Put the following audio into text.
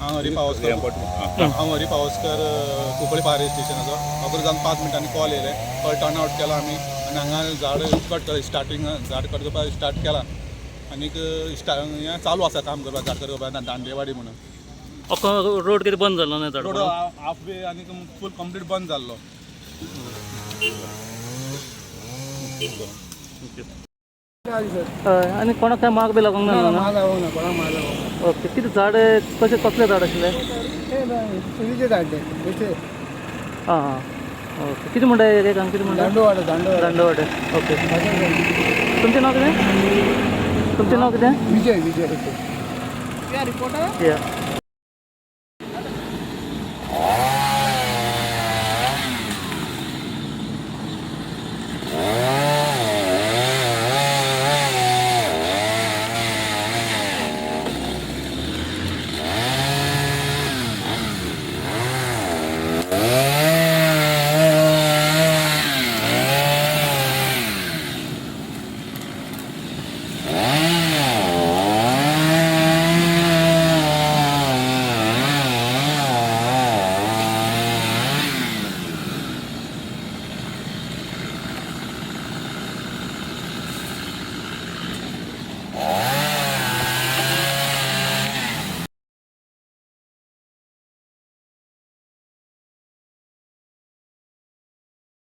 हांव हरी पावसकर कुंकळी फायर स्टेशनाचो. म्हाका जावन 5 मिनटांनी कॉल येयले. कॉल टर्न आउट केला आमी आनी हांगा झाड कट केला. स्टार्टींग झाड कट करपाक स्टार्ट केला आनीक हें चालू आसा काम करपाक झाड कट करपाक दांडेवाडी म्हणून. रोड कितें बंद जालो न्हय? रोड हाफ वे आनीक फूल कंप्लीट बंद जाल्लो. आनी कोणाक काय माग बी लागूंक ना? ओके. कितें झाड कसले झाड आशिल्ले? सुरीचे झाड हां हां. ओके. कितें म्हणटा एक हांगा कितें म्हणटा? दांडोवाडो. ओके. तुमचें नांव कितें? विजय या रिपोर्टर.